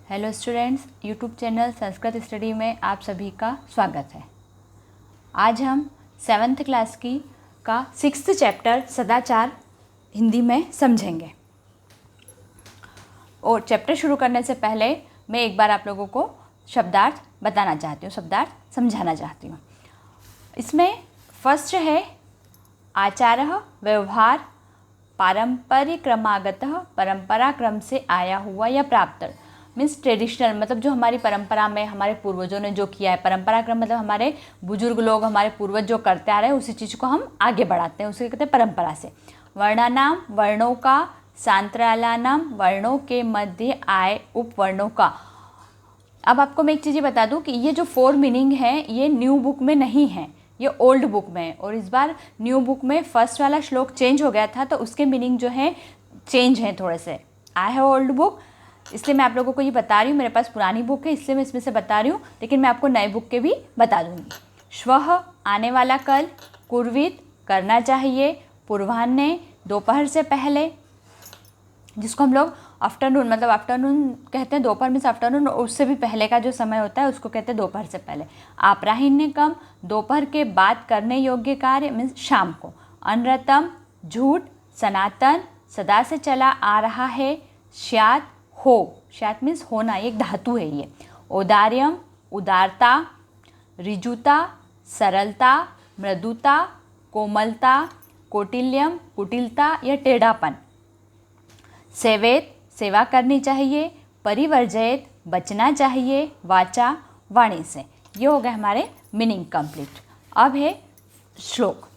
Hello students, YouTube channel Sanskrit study में आप सभी का स्वागत है। आज हम 7th क्लास का 6th चैप्टर सदाचार हिंदी में समझेंगे। और चैप्टर शुरू करने से पहले मैं एक बार आप लोगों को शब्दार्थ बताना चाहती हूँ, शब्दार्थ समझाना चाहती हूँ। इसमें फर्स्ट है आचारः, व्यवहार, पारंपरिक्रमागतः, परंपरा क्रम से आया हुआ या प्राप्त, मीन्स ट्रेडिशनल, मतलब जो हमारी परंपरा में हमारे पूर्वजों ने जो किया है। परंपरा क्रम मतलब हमारे बुजुर्ग लोग, हमारे पूर्वज जो करते आ रहे हैं उसी चीज़ को हम आगे बढ़ाते हैं, उसे कहते हैं परंपरा से। वर्णानाम, वर्णों का, सांत्रालानाम, वर्णों के मध्य आए उपवर्णों का। अब आपको मैं एक चीज़ बता दूं कि ये जो 4 मीनिंग है ये न्यू बुक में नहीं है, ये ओल्ड बुक में है। और इस बार न्यू बुक में फर्स्ट वाला श्लोक चेंज हो गया था, तो उसके मीनिंग जो है चेंज है थोड़े से। आई हैव ओल्ड बुक, इसलिए मैं आप लोगों को ये बता रही हूँ। मेरे पास पुरानी बुक है इसलिए मैं इसमें से बता रही हूँ, लेकिन मैं आपको नए बुक के भी बता दूँगी। श्वः, आने वाला कल। कुर्वित, करना चाहिए। पूर्वाह्ने, दोपहर से पहले, जिसको हम लोग आफ्टरनून, मतलब आफ्टरनून कहते हैं, दोपहर मीन्स आफ्टरनून, उससे भी पहले का जो समय होता है उसको कहते हैं दोपहर से पहले। आपराहिण्यकम, दोपहर के बाद करने योग्य कार्य मीन्स शाम को। अनरतम, झूठ। सनातन, सदा से चला आ रहा है। स्यात्, हो, स्यात् मीन्स होना, ये एक धातु है ये। औदार्यम, उदारता। ऋजुता, सरलता, मृदुता, कोमलता। कौटिल्यम, कुटिलता या टेढ़ापन। सेवेत, सेवा करनी चाहिए। परिवर्जयत, बचना चाहिए। वाचा, वाणी से। ये हो गए हमारे मीनिंग कंप्लीट। अब है श्लोक।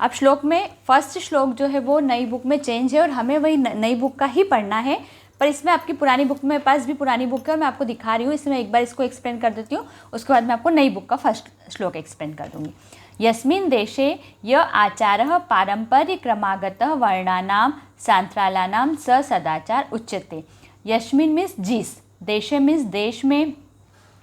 अब श्लोक में फर्स्ट श्लोक जो है वो नई बुक में चेंज है और हमें वही नई बुक का ही पढ़ना है, पर इसमें आपकी पुरानी बुक, मेरे पास भी पुरानी बुक है और मैं आपको दिखा रही हूँ। इसमें एक बार इसको एक्सप्लेन कर देती हूँ, उसके बाद मैं आपको नई बुक का फर्स्ट श्लोक एक्सप्लेन कर दूँगी। यस्मिन् देशे य आचारः पारंपरिक्रमागतः वर्णानां सांत्रालानां स सदाचार उच्यते। यस्मिन् मीन्स जिस, देशे मीन्स देश में,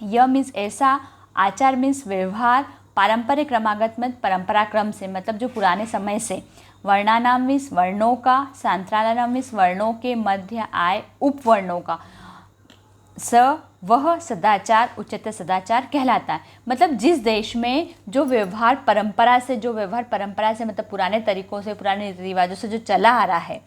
य मीन्स ऐसा, आचार मीन्स व्यवहार, पारंपरिक क्रमागत में परंपरा क्रम से, मतलब जो पुराने समय से। वर्णानाम मीन्स वर्णों का। सांत्रालानाम मीन्स वर्णों के मध्य आए उपवर्णों का। स, वह सदाचार उच्चते, सदाचार कहलाता है। मतलब जिस देश में जो व्यवहार परंपरा से, मतलब पुराने तरीक़ों से, पुराने रीति रिवाजों से जो चला आ रहा है,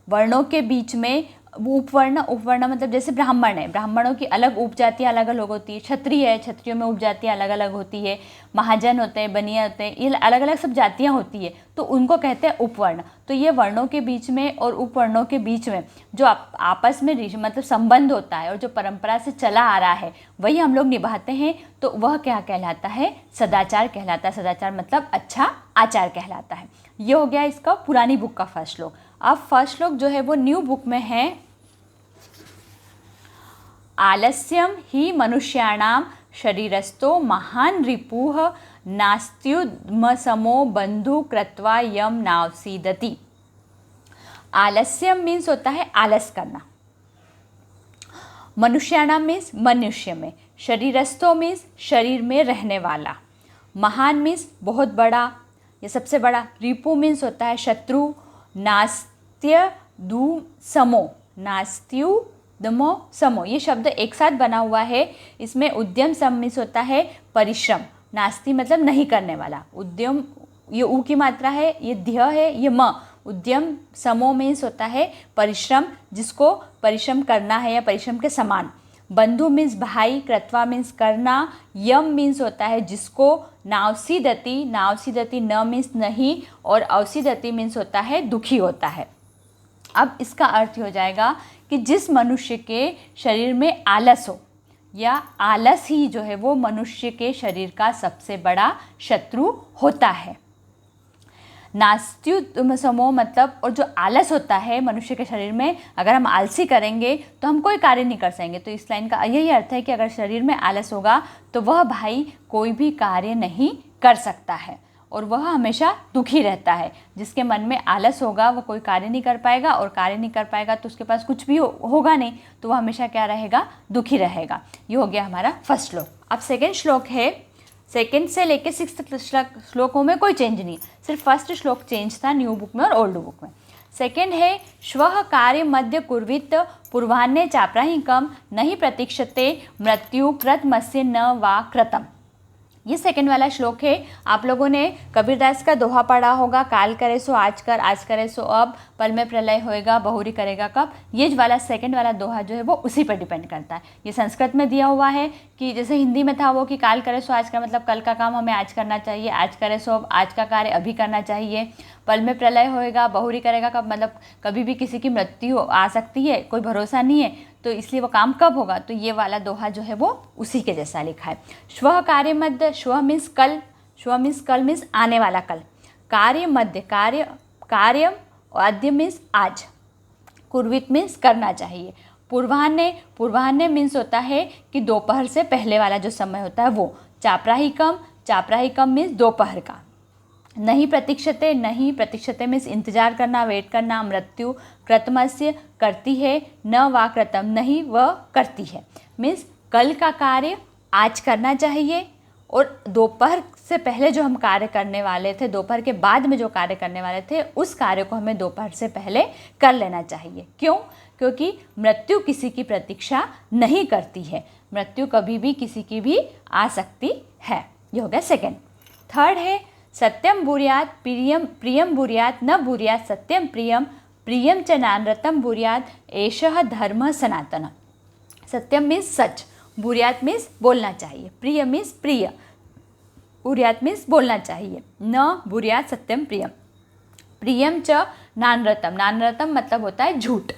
वर्णों के बीच में उपवर्ण, उपवर्ण मतलब जैसे ब्राह्मण है, ब्राह्मणों की अलग उपजातियाँ अलग अलग होती है। क्षत्रिय है, क्षत्रियों में उपजातियाँ अलग अलग होती है। महाजन होते हैं, बनिया होते हैं, ये अलग अलग सब जातियाँ होती है, तो उनको कहते हैं उपवर्ण। तो ये वर्णों के बीच में और उपवर्णों के बीच में जो आपस में मतलब संबंध होता है और जो परंपरा से चला आ रहा है वही हम लोग निभाते हैं, तो वह क्या कहलाता है? सदाचार कहलाता है। सदाचार मतलब अच्छा आचार कहलाता है। ये हो गया इसका पुरानी बुक का फर्स्ट श्लोक। अब फर्स्ट श्लोक जो है वो न्यू बुक में है। आलस्यम ही मनुष्याणां शरीरस्थो महान रिपुः नास्त्युद्मसमो बंधु कृत्वा यम नावसीदति। आलस्यम मीन्स होता है आलस करना। मनुष्याणां मीन्स मनुष्य में। शरीरस्थो मीन्स शरीर में रहने वाला। महान मीन्स बहुत बड़ा या सबसे बड़ा। रिपु मीन्स होता है शत्रु। नास्त्य दु समो, नास्त्यु दमो समो, ये शब्द एक साथ बना हुआ है। इसमें उद्यम सम मीन्स होता है परिश्रम। नास्ति मतलब नहीं करने वाला। उद्यम, ये ऊ की मात्रा है, ये ध्य है, ये म। उद्यम समो मीन्स होता है परिश्रम, जिसको परिश्रम करना है या परिश्रम के समान। बंधु मीन्स भाई। कृत्वा मीन्स करना। यम मीन्स होता है जिसको। नावसीदति, नावसीदति न मीन्स नहीं, और अवसीदति मीन्स होता है दुखी होता है। अब इसका अर्थ हो जाएगा कि जिस मनुष्य के शरीर में आलस हो, या आलस ही जो है वो मनुष्य के शरीर का सबसे बड़ा शत्रु होता है। नास्त्युत्तमसमो मतलब, और जो आलस होता है मनुष्य के शरीर में, अगर हम आलसी करेंगे तो हम कोई कार्य नहीं कर सकेंगे। तो इस लाइन का यही अर्थ है कि अगर शरीर में आलस होगा तो वह भाई कोई भी कार्य नहीं कर सकता है और वह हमेशा दुखी रहता है। जिसके मन में आलस होगा वह कोई कार्य नहीं कर पाएगा, और कार्य नहीं कर पाएगा तो उसके पास कुछ भी होगा नहीं, तो वह हमेशा क्या रहेगा? दुखी रहेगा। ये हो गया हमारा फर्स्ट श्लोक। अब सेकेंड श्लोक है। सेकेंड से लेके 6th श्लोकों में कोई चेंज नहीं, सिर्फ फर्स्ट श्लोक चेंज था न्यू बुक में और ओल्ड बुक में। सेकेंड है श्वः कार्य मध्य कुर्वित पूर्वाह्ने चाप्राहिकं नहि प्रतीक्षते मृत्यु कृतमस्य न वा कृतम्। ये सेकंड वाला श्लोक है। आप लोगों ने कबीरदास का दोहा पढ़ा होगा, काल करे सो आज कर, आज करे सो अब, पल में प्रलय होएगा, बहुरी करेगा कब। ये वाला सेकंड वाला दोहा जो है वो उसी पर डिपेंड करता है। ये संस्कृत में दिया हुआ है कि जैसे हिंदी में था वो कि काल करे सो आज कर, मतलब कल का काम हमें आज करना चाहिए, आज करे सो अब, आज का कार्य अभी करना चाहिए। पल में प्रलय होएगा, बहुरी करेगा कब, मतलब कभी भी किसी की मृत्यु आ सकती है, कोई भरोसा नहीं है, तो इसलिए वो काम कब होगा। तो ये वाला दोहा जो है वो उसी के जैसा लिखा है। श्वः कार्य मध्य, श्वः मीन्स कल, श्वः मीन्स कल मीन्स आने वाला कल, कार्य मध्य कार्य अद्य मीन्स आज, कुर्वित मीन्स करना चाहिए। पूर्वाह्ने मीन्स होता है कि दोपहर से पहले वाला जो समय होता है वो। चाप्राहिकम मीन्स दोपहर का। नहीं प्रतीक्षते मीन्स इंतजार करना, वेट करना। मृत्यु कृतमस्य करती है, न वा कृतम नहीं वह करती है, मीन्स कल का कार्य आज करना चाहिए, और दोपहर से पहले जो हम कार्य करने वाले थे, दोपहर के बाद में जो कार्य करने वाले थे, उस कार्य को हमें दोपहर से पहले कर लेना चाहिए। क्यों? क्योंकि मृत्यु किसी की प्रतीक्षा नहीं करती है, मृत्यु कभी भी किसी की भी आ सकती है। ये हो गया सेकेंड। थर्ड है सत्यम बुर्यात प्रियम बुर्यात न बुर्यात सत्यम प्रियम च नानृतम बुर्यात एषः धर्म सनातन। सत्यम मीन्स सच, बुर्यात मीन्स बोलना चाहिए, प्रिय मीन्स प्रिय, बुर्यात मीन्स बोलना चाहिए, न बुर्यात सत्यम प्रियम च नानृतम मतलब होता है झूठ।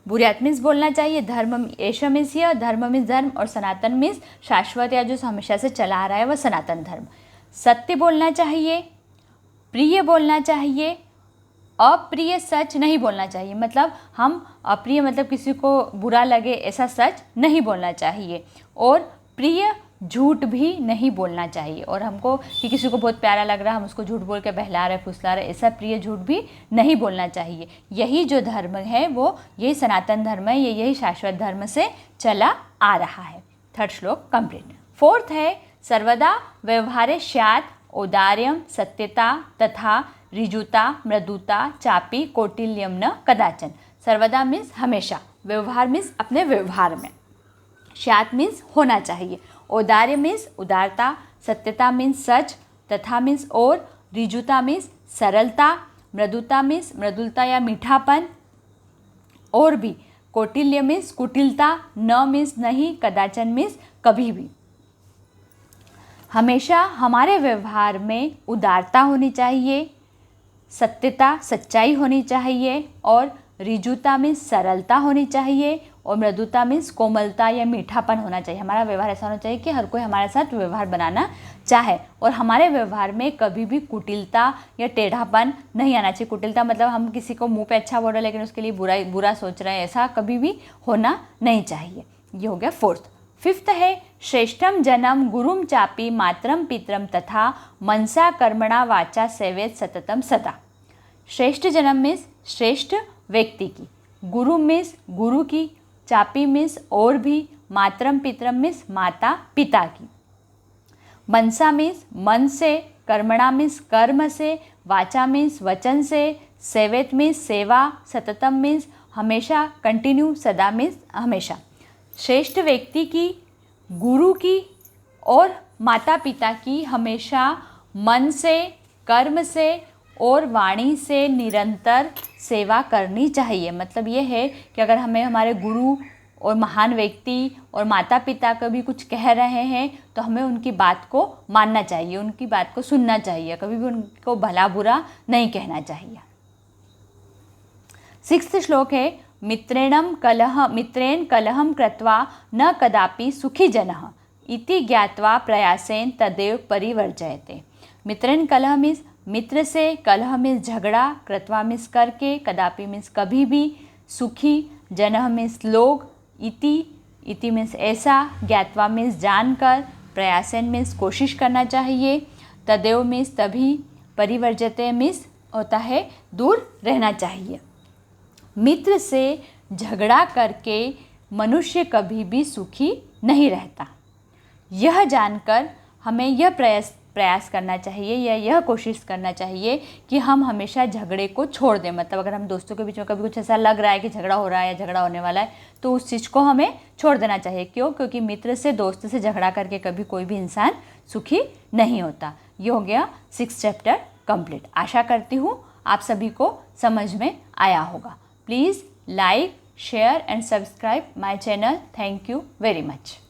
बुर्यात मीन्स बोलना चाहिए, धर्म एषः मीन्स यह, धर्म मीन्स धर्म, और सनातन मीन्स शाश्वत या जो हमेशा से चला आ रहा है वह सनातन धर्म। सत्य बोलना चाहिए, प्रिय बोलना चाहिए, अप्रिय सच नहीं बोलना चाहिए, मतलब हम अप्रिय मतलब किसी को बुरा लगे ऐसा सच नहीं बोलना चाहिए, और प्रिय झूठ भी नहीं बोलना चाहिए। और हमको कि किसी को बहुत प्यारा लग रहा है, हम उसको झूठ बोल के बहला रहे फुसला रहे, ऐसा प्रिय झूठ भी नहीं बोलना चाहिए। यही जो धर्म है वो यही सनातन धर्म है, यही शाश्वत धर्म से चला आ रहा है। थर्ड श्लोक कंप्लीट। फोर्थ है सर्वदा व्यवहारे स्यात् औदार्यं सत्यता तथा ऋजुता मृदुता चापी कौटिल्यम न कदाचन। सर्वदा मीन्स हमेशा, व्यवहार मीन्स अपने व्यवहार में, स्यात् मीन्स होना चाहिए, औदार्य मीन्स उदारता, सत्यता मीन्स सच, तथा मीन्स और, ऋजुता मीन्स सरलता, मृदुता मीन्स मृदुलता या मीठापन, और भी, कौटिल्य मीन्स कुटिलता, न मीन्स नहीं, कदाचन मीन्स कभी भी। हमेशा हमारे व्यवहार में उदारता होनी चाहिए, सत्यता सच्चाई होनी चाहिए, और ऋजुता मीन्स सरलता होनी चाहिए, और मृदुता मीन्स कोमलता या मीठापन होना चाहिए। हमारा व्यवहार ऐसा होना चाहिए कि हर कोई हमारे साथ व्यवहार बनाना चाहे, और हमारे व्यवहार में कभी भी कुटिलता या टेढ़ापन नहीं आना चाहिए। कुटिलता मतलब हम किसी को मुंह पे अच्छा बोल रहे लेकिन उसके लिए बुरा सोच रहे हैं, ऐसा कभी भी होना नहीं चाहिए। ये हो गया फोर्थ। फिफ्थ है श्रेष्ठम जन्म गुरुम चापी मातरम पितरम तथा मनसा कर्मणा वाचा सेवेत सततम सदा। श्रेष्ठ जन्म मीन्स श्रेष्ठ व्यक्ति की, गुरु मीन्स गुरु की, चापी मीन्स और भी, मातरम पितरम मीन्स माता पिता की, मनसा मीन्स मन से, कर्मणा मीन्स कर्म से, वाचा मीन्स वचन से, सेवेत मीन्स सेवा, सततम मीन्स हमेशा, कंटिन्यू, सदा मीन्स हमेशा। श्रेष्ठ व्यक्ति की, गुरु की और माता पिता की हमेशा मन से, कर्म से और वाणी से निरंतर सेवा करनी चाहिए। मतलब ये है कि अगर हमें हमारे गुरु और महान व्यक्ति और माता पिता कभी कुछ कह रहे हैं तो हमें उनकी बात को मानना चाहिए, उनकी बात को सुनना चाहिए, कभी भी उनको भला बुरा नहीं कहना चाहिए। सिक्स्थ श्लोक है मित्रेण कलहं कृत्वा न कदापि सुखी जनः इति ज्ञात्वा प्रयासेन तदेव परिवर्जयते। मित्रेण कलह मीन्स मित्र से, कलह मीन्स झगड़ा, कृत्वा मीन्स करके, कदापि मीन्स कभी भी, सुखी, जनः मीन्स लोग, इति मीन्स ऐसा, ज्ञात्वा मीन्स जानकर, प्रयासेन मीन्स कोशिश करना चाहिए, तदेव मीन्स तभी, परिवर्जते मीन्स होता है दूर रहना चाहिए। मित्र से झगड़ा करके मनुष्य कभी भी सुखी नहीं रहता। यह जानकर हमें यह प्रयास करना चाहिए या यह कोशिश करना चाहिए कि हम हमेशा झगड़े को छोड़ दें। मतलब अगर हम दोस्तों के बीच में कभी कुछ ऐसा लग रहा है कि झगड़ा हो रहा है या झगड़ा होने वाला है, तो उस चीज़ को हमें छोड़ देना चाहिए। क्यों? क्योंकि मित्र से, दोस्त से झगड़ा करके कभी कोई भी इंसान सुखी नहीं होता। ये हो गया 6th चैप्टर कंप्लीट। आशा करती हूँ आप सभी को समझ में आया होगा। Please like, share and subscribe my channel. Thank you very much.